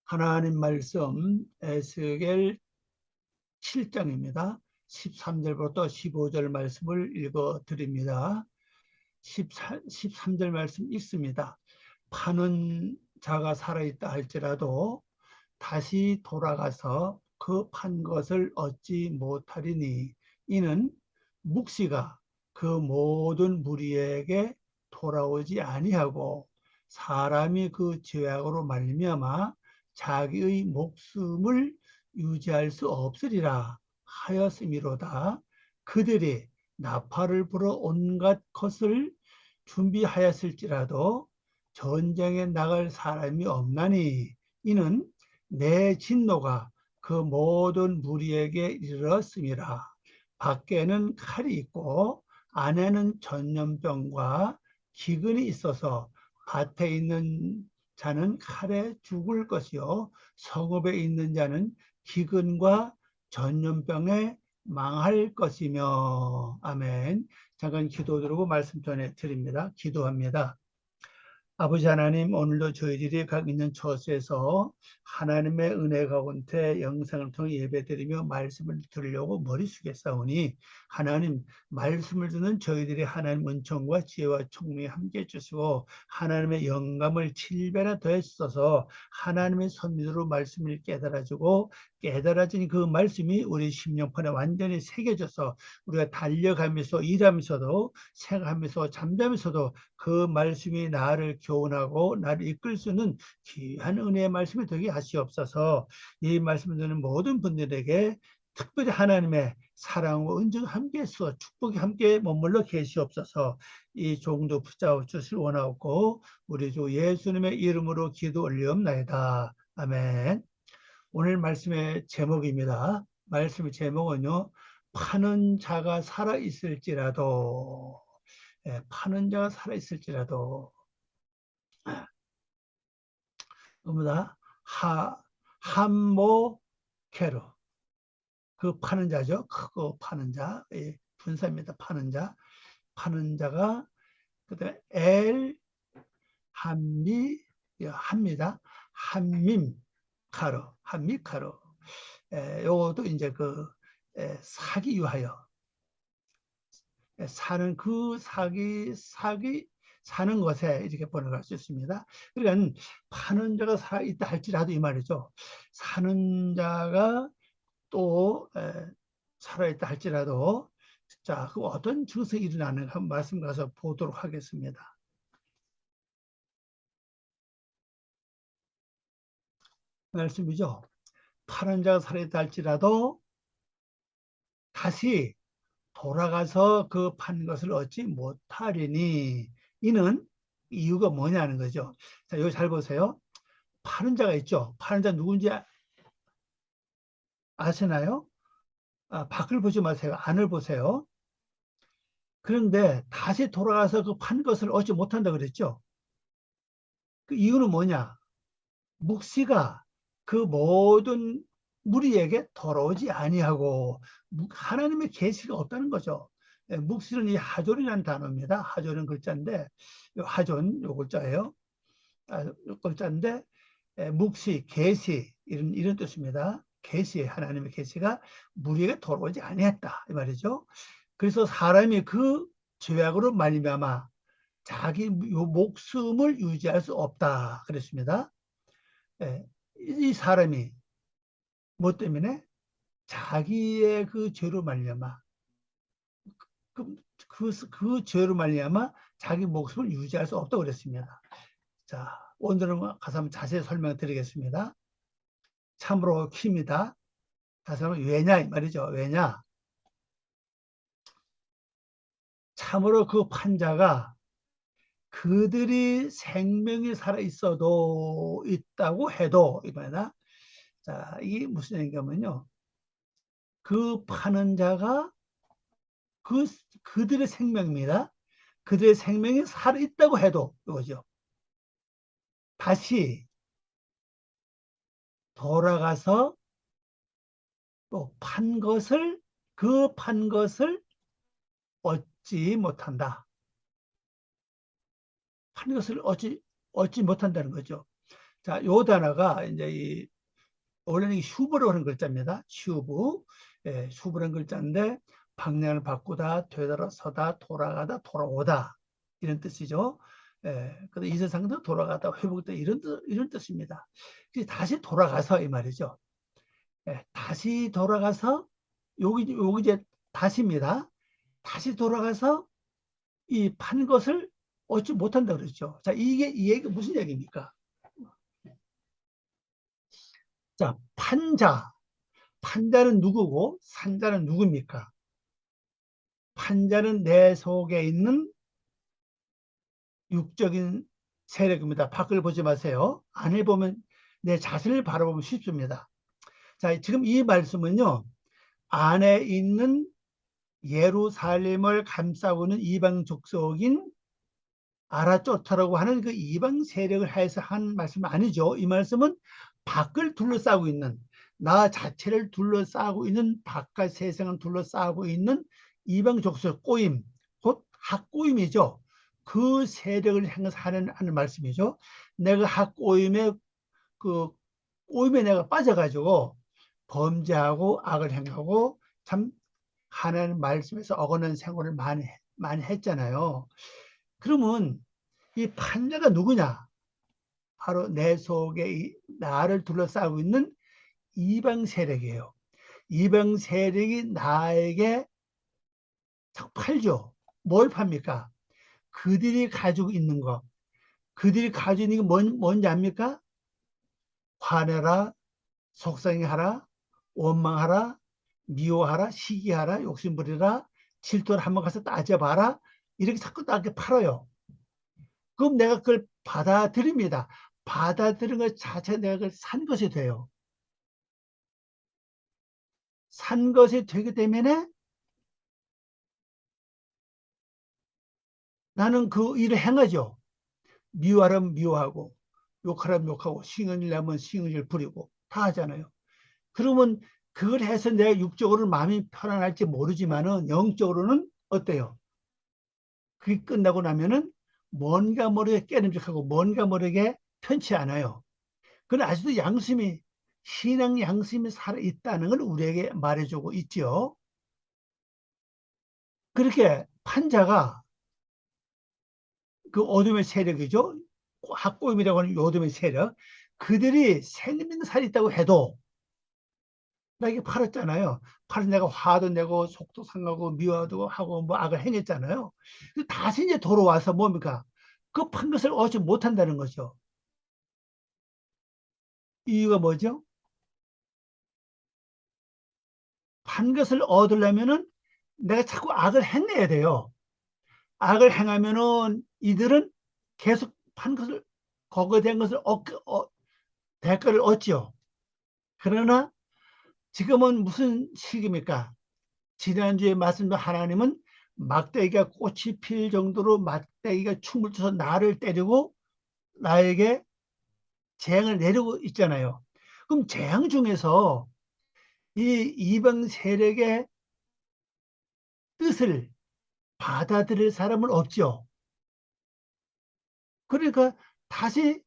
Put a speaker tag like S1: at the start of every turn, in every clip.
S1: 하나님 말씀 에스겔 7장입니다. 13절부터 15절 말씀을 읽어 드립니다. 13절 말씀 읽습니다. 파는 자가 살아있다 할지라도 다시 돌아가서 그 판 것을 얻지 못하리니 이는 묵시가 그 모든 무리에게 돌아오지 아니하고 사람이 그 죄악으로 말미암아 자기의 목숨을 유지할 수 없으리라 하였음이로다. 그들이 나팔을 불어 온갖 것을 준비하였을지라도 전쟁에 나갈 사람이 없나니 이는 내 진노가 그 모든 무리에게 이르렀음이라. 밖에는 칼이 있고 안에는 전염병과 기근이 있어서 밭에 있는 자는 칼에 죽을 것이요 성읍에 있는 자는 기근과 전염병에 망할 것이며. 아멘. 잠깐 기도드리고 말씀 전해 드립니다. 기도합니다. 아버지 하나님, 오늘도 저희들이 각 있는 처소에서 하나님의 은혜 가운데 영상을 통해 예배드리며 말씀을 들으려고 머리 숙였사오니 하나님 말씀을 듣는 저희들이 하나님 은총과 지혜와 총명에 함께해 주시고 하나님의 영감을 7배나 더해주셔서 하나님의 선미도로 말씀을 깨달아주고 깨달아진 그 말씀이 우리 심령판에 완전히 새겨져서 우리가 달려가면서 일하면서도 생각하면서 잠자면서도 그 말씀이 나를 교훈하고 나를 이끌 수 있는 귀한 은혜의 말씀이 되게 하시옵소서. 이 말씀을 듣는 모든 분들에게 특별히 하나님의 사랑과 은총 함께 해서 축복이 함께 머물러 계시옵소서. 이 종도 붙잡아 주실 원하옵고 우리 주 예수님의 이름으로 기도 올리옵나이다. 아멘. 오늘 말씀의 제목입니다. 말씀의 제목은요, 파는 자가 살아있을지라도. 파는 자가 살아있을지라도. 뭐다? 함모케로. 그 파는 자죠. 크고 파는 자. 분사입니다. 파는 자. 파는 자가, 그 다음에 합니다. 한미카로. 요것도 이제 사기 위하여. 사는 것에 이렇게 번역할 수 있습니다. 그러니까 파는 자가 살아있다 할지라도 이 말이죠. 사는 자가 또 살아있다 할지라도. 자, 그 어떤 증상이 일어나는가 한번 말씀 가서 보도록 하겠습니다. 말씀이죠. 파는 자가 살아있다 할지라도 다시 돌아가서 그 판 것을 얻지 못하리니 이는 이유가 뭐냐는 거죠. 자, 여기 잘 보세요. 파는 자가 있죠. 파는 자 누군지 아시나요? 밖을 보지 마세요. 안을 보세요. 그런데 다시 돌아가서 그 판 것을 얻지 못한다 그랬죠. 그 이유는 뭐냐? 묵시가 그 모든 무리에게 돌아오지 아니하고 하나님의 계시가 없다는 거죠. 묵시는 이 하존이라는 단어입니다. 하존은 글자인데 하존 요 글자예요. 요 글자인데 묵시, 계시 이런 뜻입니다. 계시, 하나님의 계시가 무리에게 돌아오지 아니했다 이 말이죠. 그래서 사람이 그 죄악으로 말미암아 자기 목숨을 유지할 수 없다 그랬습니다. 이 사람이 뭐 때문에? 자기의 그 죄로 말미암아 그 죄로 말미암아 자기 목숨을 유지할 수 없다고 그랬습니다. 자, 오늘은 가서 한번 자세히 설명드리겠습니다. 참으로 킵니다. 다시 한번 왜냐 이 말이죠. 왜냐? 참으로 그 판자가 그들이 생명이 살아 있다고 해도 이거다. 자, 이게 무슨 얘기냐면요. 그 파는 자가 그들의 생명입니다. 그들의 생명이 살아 있다고 해도 이거죠. 다시 돌아가서 또 그 판 것을 얻지 못한다. 판 것을 얻지 못한다는 거죠. 자, 요 단어가 이제 원래는 슈브라는 글자입니다. 슈브. 예, 슈브라는 글자인데 방향을 바꾸다, 되돌아서다, 돌아가다, 돌아오다 이런 뜻이죠. 예, 근데 이세상도 돌아가다, 회복다 이런 뜻입니다. 다시 돌아가서 이 말이죠. 예, 다시 돌아가서 여기 이제 다시입니다. 다시 돌아가서 이 판 것을 얻지 못한다 그랬죠. 자, 이 얘기 무슨 얘기입니까? 자, 판자. 판자는 누구고 산자는 누굽니까? 판자는 내 속에 있는 육적인 세력입니다. 밖을 보지 마세요. 안을 보면 내 자신을 바라보면 쉽습니다. 자, 지금 이 말씀은요. 안에 있는 예루살렘을 감싸고 있는 이방 족속인 아라쪼타라고 하는 그 이방 세력을 해서 한 말씀은 아니죠. 이 말씀은 밖을 둘러싸고 있는, 나 자체를 둘러싸고 있는, 바깥 세상을 둘러싸고 있는 이방 족속 꼬임, 곧 학꼬임이죠. 그 세력을 향해서 하는 말씀이죠. 내가 학꼬임에 그 꼬임에 내가 빠져가지고 범죄하고 악을 행하고 참 하나님 말씀에서 어긋난 생활을 많이 했잖아요. 그러면 이 판자가 누구냐? 바로 내 속에 나를 둘러싸고 있는 이방 세력이에요. 이방 세력이 나에게 팔죠. 뭘 팝니까? 그들이 가지고 있는 거. 그들이 가지고 있는 게 뭔지 압니까? 화내라, 속상해하라, 원망하라, 미워하라, 시기하라, 욕심부리라, 질투를 한번 가서 따져봐라. 이렇게 자꾸 나한테 팔아요. 그럼 내가 그걸 받아들입니다. 받아들인 것 자체 내가 그걸 산 것이 돼요. 산 것이 되기 때문에 나는 그 일을 행하죠. 미워하라면 미워하고, 욕하라면 욕하고, 싱을 내면 싱을 부리고 다 하잖아요. 그러면 그걸 해서 내가 육적으로는 마음이 편안할지 모르지만은 영적으로는 어때요? 그게 끝나고 나면은 뭔가 모르게 깨름직하고 뭔가 모르게 편치 않아요. 그건 아직도 양심이, 신앙 양심이 살아있다는 걸 우리에게 말해주고 있죠. 그렇게 판자가 그 어둠의 세력이죠. 학고임이라고 하는 어둠의 세력. 그들이 생명 살이 있다고 해도 나에게 팔았잖아요. 팔은 내가 화도 내고 속도 상하고 미워도 하고 뭐 악을 행했잖아요. 다시 이제 돌아와서 뭡니까? 그 판 것을 얻지 못한다는 거죠. 이유가 뭐죠? 판 것을 얻으려면은 내가 자꾸 악을 행해야 돼요. 악을 행하면은 이들은 계속 판 것을 거기에 대한 것을 대가를 얻죠. 그러나 지금은 무슨 시기입니까? 지난주에 말씀도 하나님은 막대기가 꽃이 필 정도로 막대기가 춤을 춰서 나를 때리고 나에게 재앙을 내리고 있잖아요. 그럼 재앙 중에서 이 이방 세력의 뜻을 받아들일 사람은 없죠. 그러니까 다시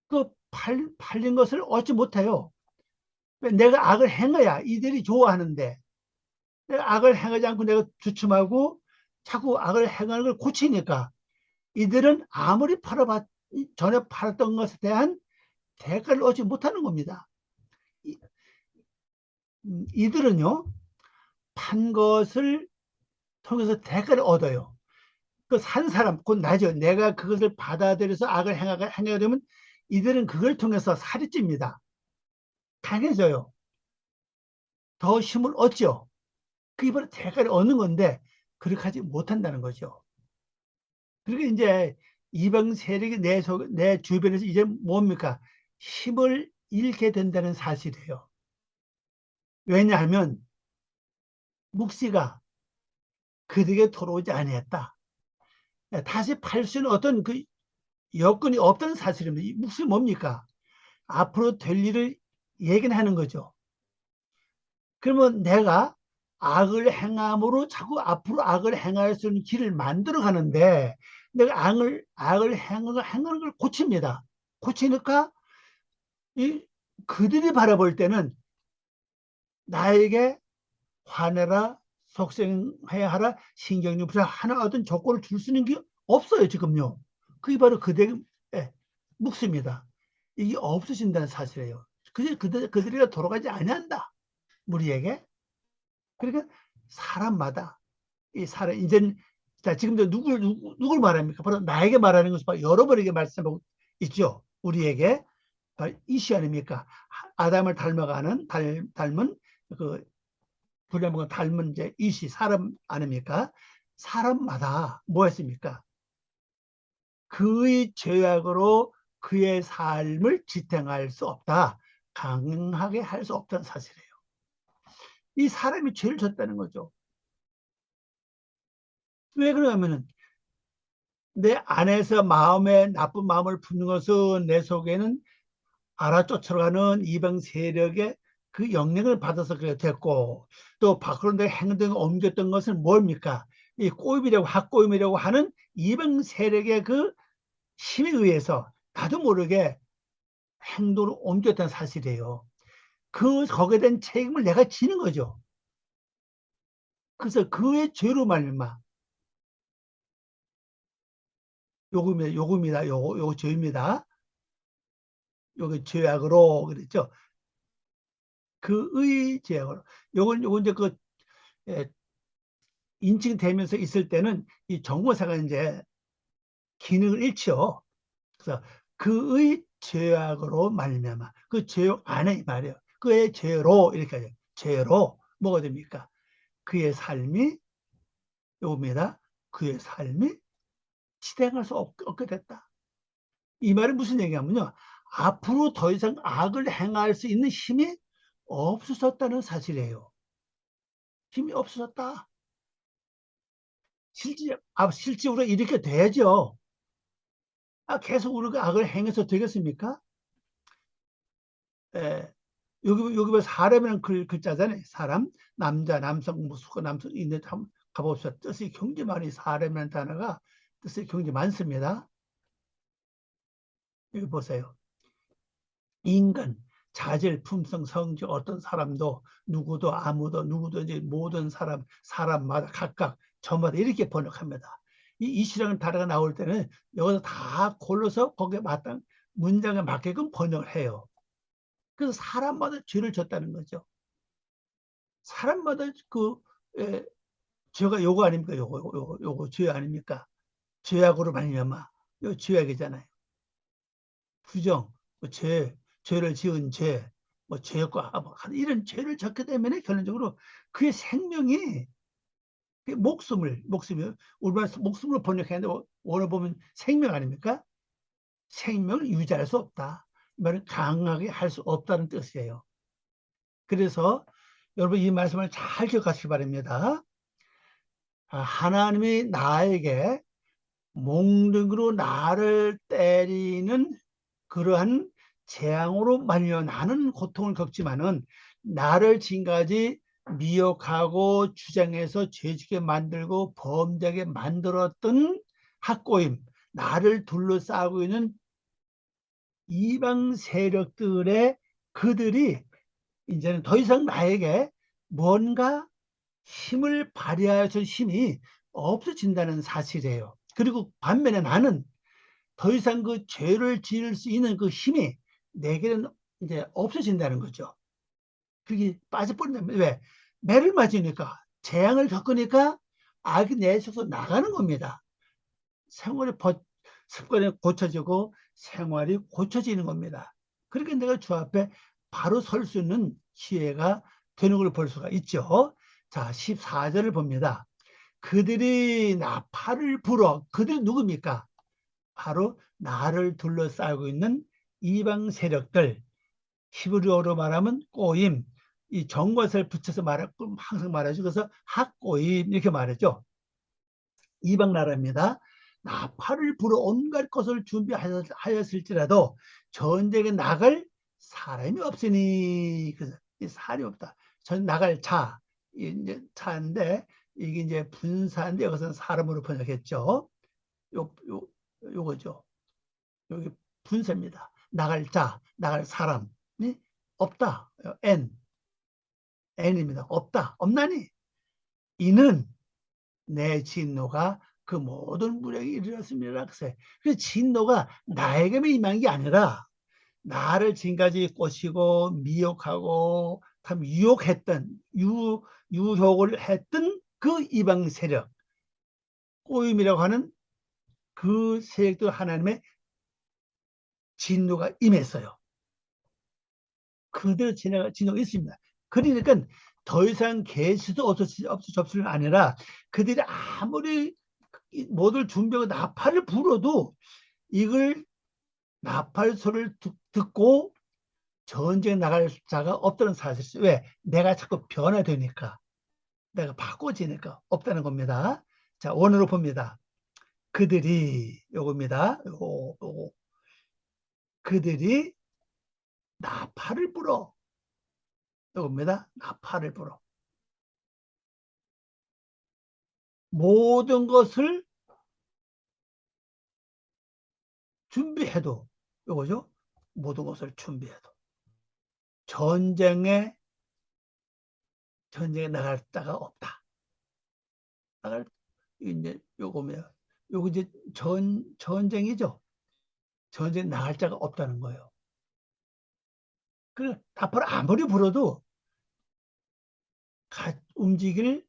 S1: 그 팔린 것을 얻지 못해요. 내가 악을 행해야 이들이 좋아하는데 내가 악을 행하지 않고 내가 주춤하고 자꾸 악을 행하는 걸 고치니까 이들은 아무리 전에 팔았던 것에 대한 대가를 얻지 못하는 겁니다. 이들은요, 판 것을 통해서 대가를 얻어요. 그 산 사람, 곧 나죠. 내가 그것을 받아들여서 악을 행하게 되면 이들은 그걸 통해서 살이 찝니다. 강해져요. 더 힘을 얻죠. 그게 바로 대가를 얻는 건데, 그렇게 하지 못한다는 거죠. 그리고 이제 이방 세력이 내 주변에서 이제 뭡니까? 힘을 잃게 된다는 사실이에요. 왜냐하면 묵시가 그들에게 돌아오지 아니했다. 다시 팔 수 있는 어떤 그 여건이 없다는 사실입니다. 이 묵시 뭡니까? 앞으로 될 일을 얘기는 하는 거죠. 그러면 내가 악을 행함으로 자꾸 앞으로 악을 행할 수 있는 길을 만들어 가는데 내가 악을 행하는 걸 고칩니다. 고치니까 그들이 바라볼 때는 나에게 화내라, 속생해야 하라, 신경유불사 하나 어떤 조건을 줄 수 있는 게 없어요, 지금요. 그게 바로 그들의 묵습니다. 이게 없어진다는 사실이에요. 그들이 돌아가지 아니한다, 우리에게. 그러니까 사람마다 이 사람 이제 자 지금도 누굴 말합니까? 바로 나에게 말하는 것은 바로 여러분에게 말씀하고 있죠. 우리에게 바로 이시 아닙니까? 아담을 닮아가는 닮은 그 불량을 닮은 이제 이시 사람 아닙니까? 사람마다 뭐였습니까? 그의 죄악으로 그의 삶을 지탱할 수 없다. 강하게 할 수 없다는 사실이에요. 이 사람이 죄를 졌다는 거죠. 왜 그러냐면은 내 안에서 마음에 나쁜 마음을 품는 것은 내 속에는 알아쫓아가는 이방 세력의 그 영향을 받아서 그래 됐고, 또 밖으로 내 행동을 옮겼던 것은 뭡니까? 이 꼬임이라고 학꼬임이라고 하는 이방 세력의 그 힘에 의해서 나도 모르게 행동을 옮겼다는 사실이에요. 거기에 대한 책임을 내가 지는 거죠. 그래서 그의 죄로 말미암아 요거 죄입니다. 요게 죄악으로 그랬죠. 그의 죄악으로. 요건 이제 예, 인칭되면서 있을 때는 이 정보사가 이제 기능을 잃죠. 그래서 그의 죄악으로 말미암아 그 죄악 안에 이 말이에요. 그의 죄로 이렇게 하죠. 죄로 뭐가 됩니까? 그의 삶이 요겁니다. 그의 삶이 실행할 수 없게 됐다. 이 말은 무슨 얘기냐면요. 앞으로 더 이상 악을 행할 수 있는 힘이 없어졌다는 사실이에요. 힘이 없어졌다. 실제 우리가 이렇게 돼야죠. 계속 우리가 악을 행해서 되겠습니까? 예. 여기 뭐 사람이라는 글자잖아요. 사람, 남자, 남성, 무수가 남성, 있는데 한번 가봅시다. 뜻이 굉장히 많이 사람이라는 단어가 뜻이 굉장히 많습니다. 여기 보세요. 인간, 자질, 품성, 성질, 어떤 사람도 누구도 이제 모든 사람마다 각각 저마다 이렇게 번역합니다. 이 시라는 단어가 나올 때는 여기서 다 골라서 거기에 맞당 문장에 맞게끔 번역을 해요. 그래서 사람마다 죄를 졌다는 거죠. 사람마다 예, 죄가 요거 아닙니까? 요거 죄 아닙니까? 죄악으로 말미암아. 요 죄악이잖아요. 부정, 뭐 죄를 지은 죄, 뭐 죄과 뭐 이런 죄를 졌기 때문에 결론적으로 그의 생명이 그 목숨이 우리말 목숨으로 번역했는데 원어 보면 생명 아닙니까? 생명을 유지할 수 없다. 이 말은 강하게 할 수 없다는 뜻이에요. 그래서 여러분 이 말씀을 잘 기억하시기 바랍니다. 하나님이 나에게 몽둥이로 나를 때리는 그러한 재앙으로 말려 나는 고통을 겪지만은 나를 지금까지 미혹하고 주장해서 죄짓게 만들고 범죄하게 만들었던 학고임, 나를 둘러싸고 있는 이방 세력들의 그들이 이제는 더 이상 나에게 뭔가 힘을 발휘하여서 힘이 없어진다는 사실이에요. 그리고 반면에 나는 더 이상 그 죄를 지을 수 있는 그 힘이 내게는 이제 없어진다는 거죠. 그게 빠져버린다. 왜? 매를 맞으니까, 재앙을 겪으니까 악이 내 속에서 나가는 겁니다. 생활이 습관이 고쳐지고 생활이 고쳐지는 겁니다. 그렇게 내가 주 앞에 바로 설 수 있는 기회가 되는 걸 볼 수가 있죠. 자, 14절을 봅니다. 그들이 나팔을 불어, 그들이 누굽니까? 바로 나를 둘러싸고 있는 이방 세력들, 히브리어로 말하면 꼬임, 이 정것을 붙여서 항상 말하죠. 그래서 학꼬임 이렇게 말하죠. 이방 나라입니다. 나팔을 불어 온갖 것을 준비하였을지라도 전쟁에 나갈 사람이 없으니, 그래서 사람이 없다. 전 나갈 이제 차인데 이게 이제 분사인데 여기서는 사람으로 번역했죠. 요거죠. 여기 분사입니다. 나갈 자, 나갈 사람 이 없다. N입니다. 없다. 없나니 이는 내 진노가 그 모든 무력에 이르렀습니다. 그래서 진노가 나에게만 임한 게 아니라 나를 지금까지 꼬시고 미혹하고 참 유혹을 했던 그 이방 세력, 꼬임이라고 하는 그 세력도 하나님의 진노가 임했어요. 그대로 진노가 있습니다. 그러니까 더 이상 계수도 접수는 아니라 그들이 아무리 모두 준비하고 나팔을 불어도 이걸 나팔 소리를 듣고 전쟁에 나갈 자가 없다는 사실이죠. 왜? 내가 자꾸 변화되니까. 내가 바꿔지니까 없다는 겁니다. 자, 원어로 봅니다. 그들이 요겁니다. 요거. 그들이 나팔을 불어. 요겁니다. 나팔을 불어. 모든 것을 준비해도 요거죠. 모든 것을 준비해도 전쟁에 나갈 자가 없다. 나갈 이제 요거면 요거 이제 전쟁이죠. 전쟁에 나갈 자가 없다는 거예요. 그 앞으로 아무리 불어도 움직일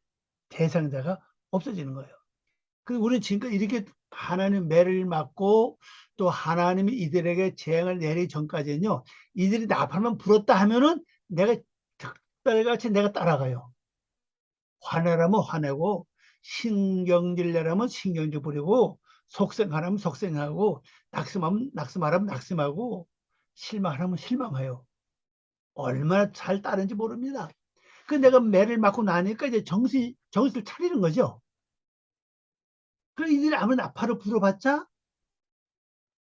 S1: 대상자가 없어지는 거예요. 그 우리는 지금까지 이렇게 하나님 매를 맞고 또 하나님이 이들에게 재앙을 내리기 전까지는요, 이들이 나팔만 불었다 하면은 내가 닭달같이 내가 따라가요. 화내라면 화내고 신경질 내라면 신경질 부리고 속생하라면 속생하고 낙심하면 낙심하라면 낙심하고 실망하라면 실망해요. 얼마나 잘 따르는지 모릅니다. 그 내가 매를 맞고 나니까 이제 정신을 차리는 거죠. 그 이들이 아무리 나팔을 불어봤자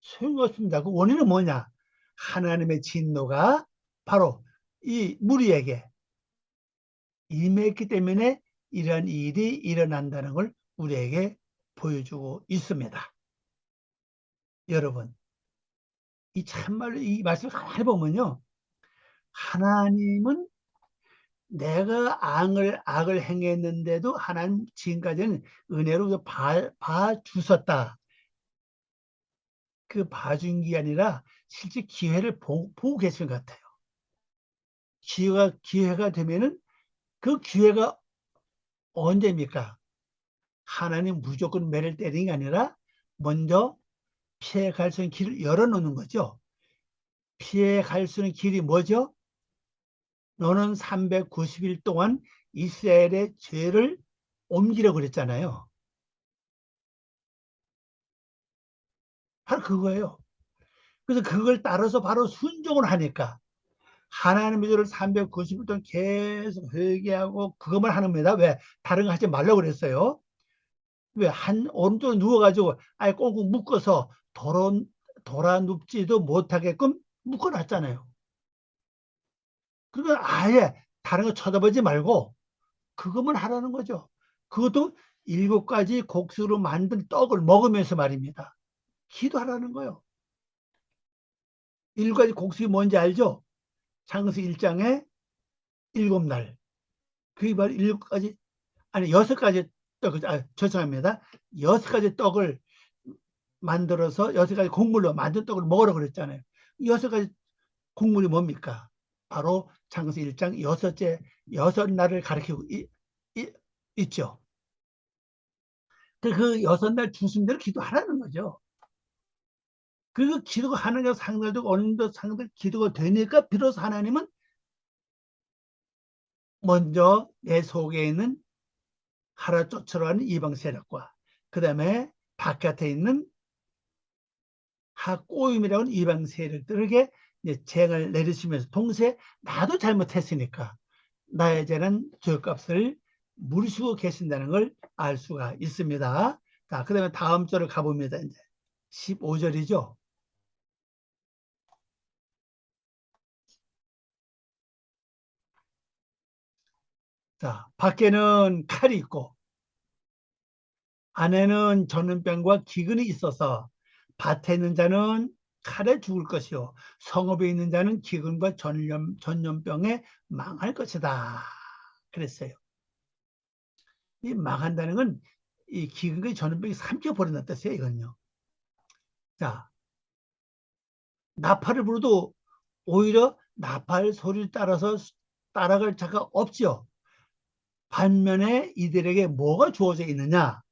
S1: 소용없습니다. 그 원인은 뭐냐? 하나님의 진노가 바로 이 무리에게 임했기 때문에 이런 일이 일어난다는 걸 우리에게 보여주고 있습니다. 여러분, 이 참말로 이 말씀을 가만히 보면요. 하나님은 내가 악을 행했는데도 하나님 지금까지는 은혜로 봐주셨다. 그 봐준 게 아니라 실제 기회를 보고 계신 것 같아요. 기회가 되면은 그 기회가 언제입니까? 하나님 무조건 매를 때리는 게 아니라 먼저 피해갈 수 있는 길을 열어놓는 거죠. 피해갈 수 있는 길이 뭐죠? 너는 390일 동안 이스라엘의 죄를 옮기려고 그랬잖아요. 바로 그거예요. 그래서 그걸 따라서 바로 순종을 하니까 하나님의 죄를 390일 동안 계속 회개하고 그것만 하는 겁니다. 왜? 다른 거 하지 말라고 그랬어요. 왜? 오른쪽에 누워가지고 아예 꽁꽁 묶어서 돌아 눕지도 못하게끔 묶어놨잖아요. 그러면 아예 다른 거 쳐다보지 말고 그것만 하라는 거죠. 그것도 7가지 곡수로 만든 떡을 먹으면서 말입니다. 기도하라는 거예요. 7가지 곡식이 뭔지 알죠? 창세기 1장에 7날. 그게 바로 7가지, 아니 6가지 떡, 죄송합니다. 6가지 떡을 만들어서 6가지 곡물로 만든 떡을 먹으라고 그랬잖아요. 6가지 곡물이 뭡니까? 바로 창세기 1장 6날을 가리키고 있죠. 그 6날 주순대로 기도하라는 거죠. 그 기도가 하나님 상달되고 어느정도 상달 기도가 되니까 비로소 하나님은 먼저 내 속에 있는 하나 쫓으러 가는 이방 세력과 그 다음에 바깥에 있는 꼬임이라고 하는 이방 세력들에게 재앙을 내리시면서 동시에 나도 잘못했으니까 나의 죄는 죄값을 물으시고 계신다는 걸 알 수가 있습니다. 자, 그 다음에 다음 절을 가봅니다. 이제 15절이죠. 자, 밖에는 칼이 있고 안에는 전염병과 기근이 있어서 밭에 있는 자는 칼에 죽을 것이요 성읍에 있는 자는 기근과 전염병에 망할 것이다. 그랬어요. 이 망한다는 건 이 기근과 전염병이 삼켜버린다는 뜻이에요. 이건요. 자, 나팔을 불어도 오히려 나팔 소리를 따라서 따라갈 자가 없죠. 반면에 이들에게 뭐가 주어져 있느냐?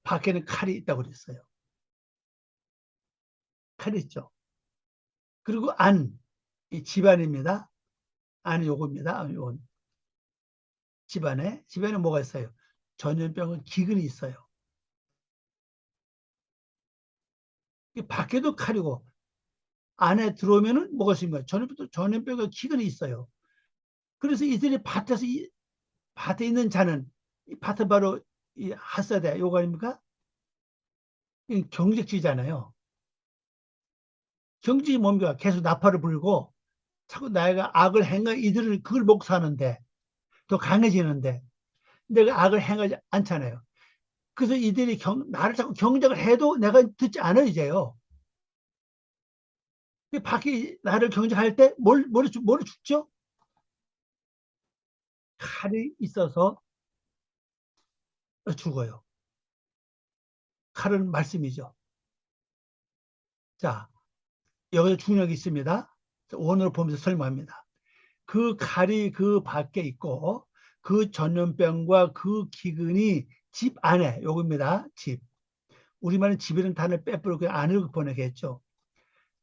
S1: 밖에는 칼이 있다고 그랬어요. 칼이 있죠. 그리고 이 집안입니다. 안이 요겁니다. 요건 집안에 뭐가 있어요? 전염병은 기근이 있어요. 밖에도 칼이고 안에 들어오면은 뭐가 있습니까? 전염병과 기근이 있어요. 그래서 이들이 밭에 있는 자는 이 밭은 바로 이 핫사대 요거 아닙니까? 경직지잖아요. 경직이 뭡니까? 계속 나팔을 불고 자꾸 나이가 악을 행하 이들은 그걸 먹고 사는데 더 강해지는데 내가 악을 행하지 않잖아요. 그래서 이들이 나를 자꾸 경쟁을 해도 내가 듣지 않아요, 이제요. 밖에 나를 경쟁할 때 뭐를 죽죠? 칼이 있어서 죽어요. 칼은 말씀이죠. 자, 여기서 중요한 게 있습니다. 원어를 보면서 설명합니다. 그 칼이 그 밖에 있고 그 전염병과 그 기근이 집 안에 요겁니다. 집. 우리말은 집이라는 단어를 빼버리고 그냥 안으로 보내겠죠.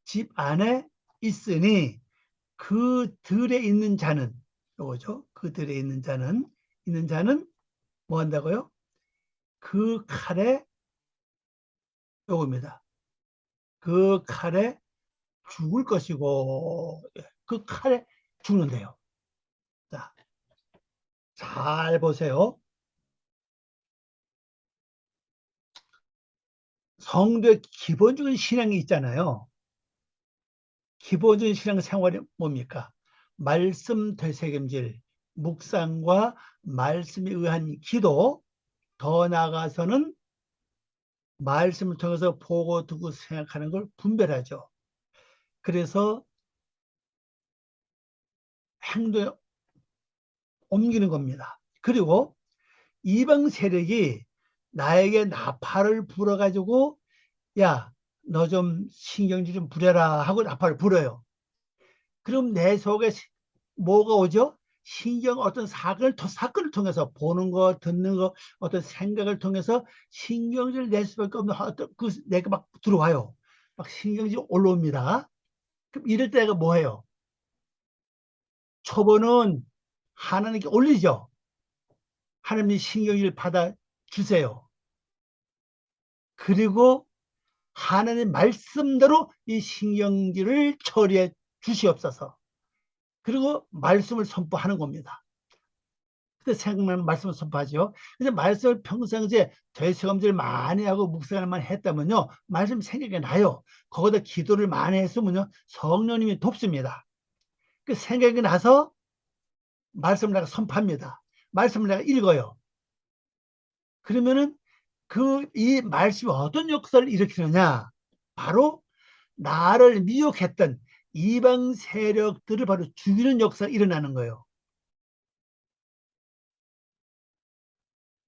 S1: 집 안에 있으니 그 들에 있는 자는 요거죠. 그 들에 있는 자는 뭐 한다고요? 그 칼에 요겁니다. 그 칼에 죽을 것이고 그 칼에 죽는데요. 자, 잘 보세요. 성도의 기본적인 신앙이 있잖아요. 기본적인 신앙 생활이 뭡니까? 말씀 되새김질, 묵상과 말씀에 의한 기도, 더 나아가서는 말씀을 통해서 보고 두고 생각하는 걸 분별하죠. 그래서 행동에 옮기는 겁니다. 그리고 이방 세력이 나에게 나팔을 불어가지고 야, 너 좀 신경질 좀 부려라 하고 나팔을 불어요. 그럼 내 속에 뭐가 오죠? 어떤 사건을 통해서 보는 거, 듣는 거, 어떤 생각을 통해서 신경질 낼 수밖에 없는 어떤 내가 막 들어와요. 막 신경질 올라옵니다. 그럼 이럴 때가 뭐예요? 초보는 하나님께 올리죠. 하나님이 신경질 받아 주세요. 그리고 하나님 말씀대로 이 신경질을 처리해 주시옵소서. 그리고 말씀을 선포하는 겁니다. 그때 생각나는 말씀을 선포하죠. 근데 말씀을 평상시에 되새김질 많이 하고 묵상을 많이 했다면요. 말씀 생각이 나요. 거기다 기도를 많이 했으면요. 성령님이 돕습니다. 그 생각이 나서 말씀을 내가 선포합니다. 말씀을 내가 읽어요. 그러면은 이 말씀이 어떤 역사를 일으키느냐? 바로 나를 미혹했던 이방 세력들을 바로 죽이는 역사가 일어나는 거예요.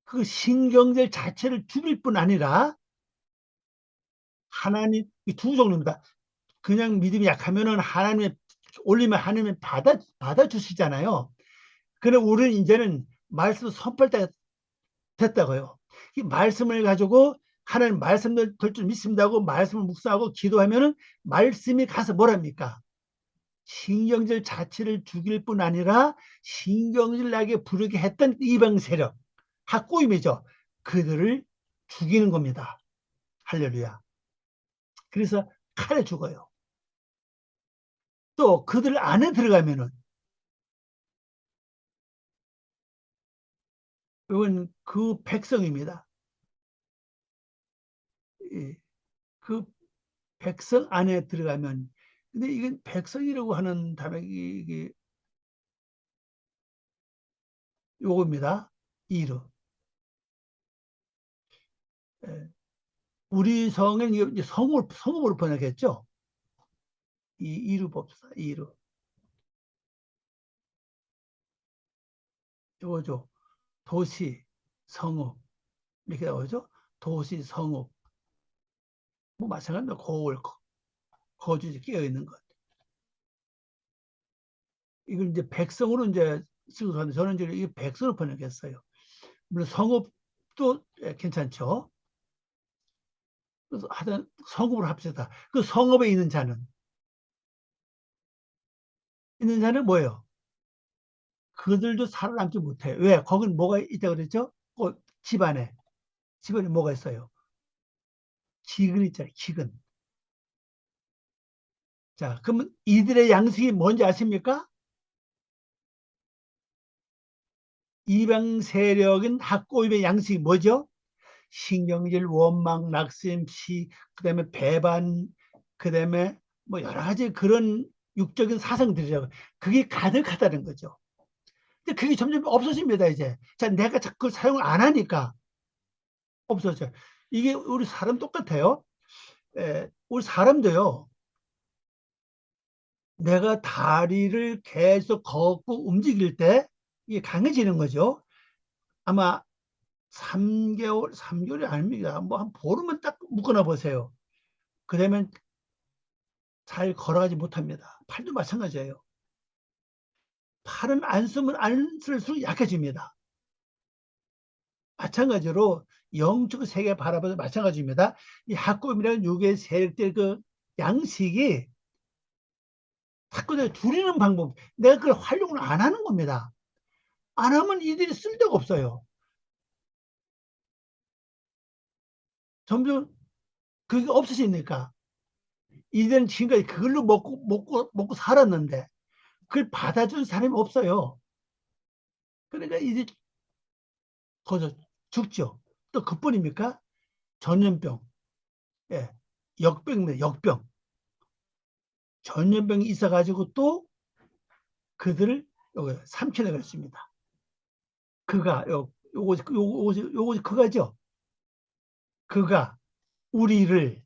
S1: 그 신경질 자체를 죽일 뿐 아니라 하나님 이 두 종류입니다. 그냥 믿음이 약하면은 하나님의 올리면 하나님이 받아주시잖아요. 그럼 우리는 이제는 말씀을 선포할 때가 됐다고요. 이 말씀을 가지고 하나님 말씀을 될 줄 믿습니다고 말씀을 묵상하고 기도하면은 말씀이 가서 뭐랍니까? 신경질 자체를 죽일 뿐 아니라 신경질 나게 부르게 했던 이방 세력, 학고임이죠. 그들을 죽이는 겁니다. 할렐루야. 그래서 칼에 죽어요. 또 그들 안에 들어가면은 이건 그 백성입니다. 그 백성 안에 들어가면 근데 이건 백성이라고 하는 단어가 이게 요겁니다. 이름. 예. 우리 성은 이제 성읍으로 번역했죠. 이루 봅시다. 이루. 요거죠. 도시, 성읍. 이렇게 나오죠. 도시, 성읍. 뭐 마찬가지로 고을, 거주지 끼어 있는 것. 이걸 이제 백성으로 이제 쓰고 하는데 저는 이제 이 백성으로 번역했어요. 물론 성읍도 괜찮죠. 그래서 하여튼 성읍을 합시다. 그 성읍에 있는 자는 뭐예요? 그들도 살아남지 못해요. 왜? 거긴 뭐가 있다 그랬죠? 집안에. 집안에 뭐가 있어요? 기근 있잖아요. 기근. 자, 그러면 이들의 양식이 뭔지 아십니까? 이방 세력인 학고입의 양식이 뭐죠? 신경질, 원망, 낙심, 시, 그다음에 배반, 그다음에 뭐 여러 가지 그런 육적인 사상들이라고 그게 가득하다는 거죠. 근데 그게 점점 없어집니다, 이제. 자, 내가 자꾸 사용을 안 하니까 없어져요. 이게 우리 사람 똑같아요. 우리 사람도요, 내가 다리를 계속 걷고 움직일 때 이게 강해지는 거죠. 아마 3개월이 아닙니다. 뭐 한 보름은 딱 묶어놔 보세요. 그러면 잘 걸어가지 못합니다. 팔도 마찬가지예요. 팔은 안 쓰면 안 쓸수록 약해집니다. 마찬가지로 영적 세계 바라봐도 마찬가지입니다. 이 학고임이라는 육의 세력들 그 양식이 자꾸 내가 줄이는 방법, 내가 그걸 활용을 안 하는 겁니다. 안 하면 이들이 쓸데가 없어요. 점점 그게 없어지니까 이들은 지금까지 그걸로 먹고 살았는데 그걸 받아준 사람이 없어요. 그러니까 이제 거저 죽죠. 또 그뿐입니까? 전염병, 예, 역병입니다. 역병. 전염병이 있어가지고 또 그들을 삼켜내고 있습니다. 그가 요거 그가죠. 그가 우리를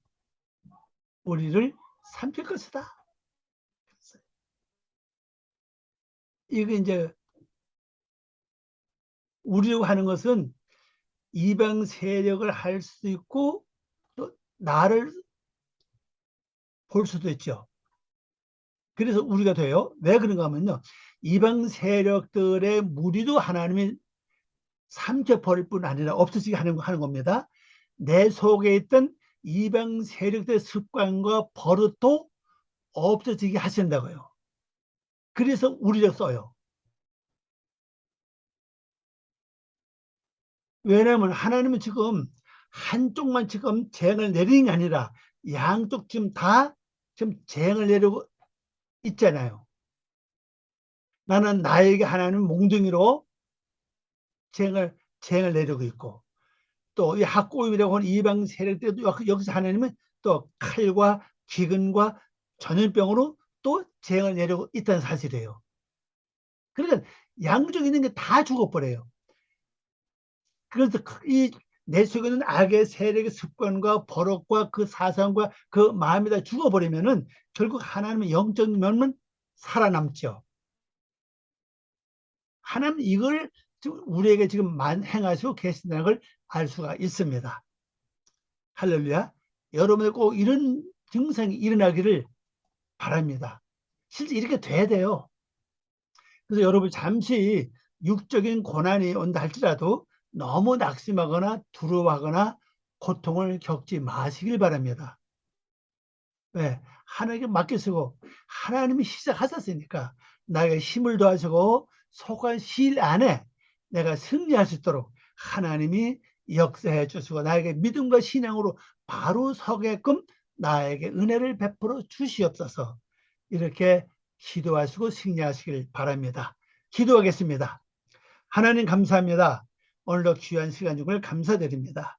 S1: 삼킬 것이다. 이게 이제 우리라고 하는 것은 이방 세력을 할 수도 있고 또 나를 볼 수도 있죠. 그래서 우리가 돼요. 왜 그런가 하면요. 이방 세력들의 무리도 하나님이 삼켜버릴 뿐 아니라 없어지게 하는 겁니다. 내 속에 있던 이방 세력들의 습관과 버릇도 없어지게 하신다고요. 그래서 우리를 써요. 왜냐하면 하나님은 지금 한쪽만 지금 재앙을 내리는 게 아니라 양쪽 지금 다 지금 재앙을 내리고 있잖아요. 나는 나에게 하나님 몽둥이로 재앙을 내리고 있고 또 이 학고임이라고 하는 이방 세력들도 여기서 하나님은 또 칼과 기근과 전염병으로 또 재앙을 내리고 있다는 사실이에요. 그러니까 양쪽 있는 게 다 죽어버려요. 그래서 내 속에 있는 악의 세력의 습관과 버릇과 그 사상과 그 마음이 다 죽어버리면은 결국 하나님의 영적 면은 살아남죠. 하나님 이걸 우리에게 지금 행하시고 계신다는 걸 알 수가 있습니다. 할렐루야. 여러분들 꼭 이런 증상이 일어나기를 바랍니다. 실제 이렇게 돼야 돼요. 그래서 여러분 잠시 육적인 고난이 온다 할지라도 너무 낙심하거나 두려워하거나 고통을 겪지 마시길 바랍니다. 왜? 하나님께 맡기시고 하나님이 시작하셨으니까 나에게 힘을 더하시고 속한 시일 안에 내가 승리할 수 있도록 하나님이 역사해 주시고 나에게 믿음과 신앙으로 바로 서게끔 나에게 은혜를 베풀어 주시옵소서. 이렇게 기도하시고 승리하시길 바랍니다. 기도하겠습니다. 하나님 감사합니다. 오늘도 귀한 시간 중을 감사드립니다.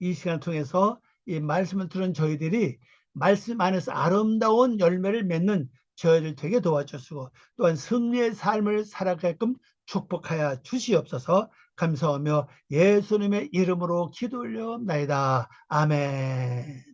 S1: 이 시간을 통해서 이 말씀을 들은 저희들이 말씀 안에서 아름다운 열매를 맺는 저희들 되게 도와주시고 또한 승리의 삶을 살아가게끔 축복하여 주시옵소서. 감사하며 예수님의 이름으로 기도 올려옵나이다. 아멘.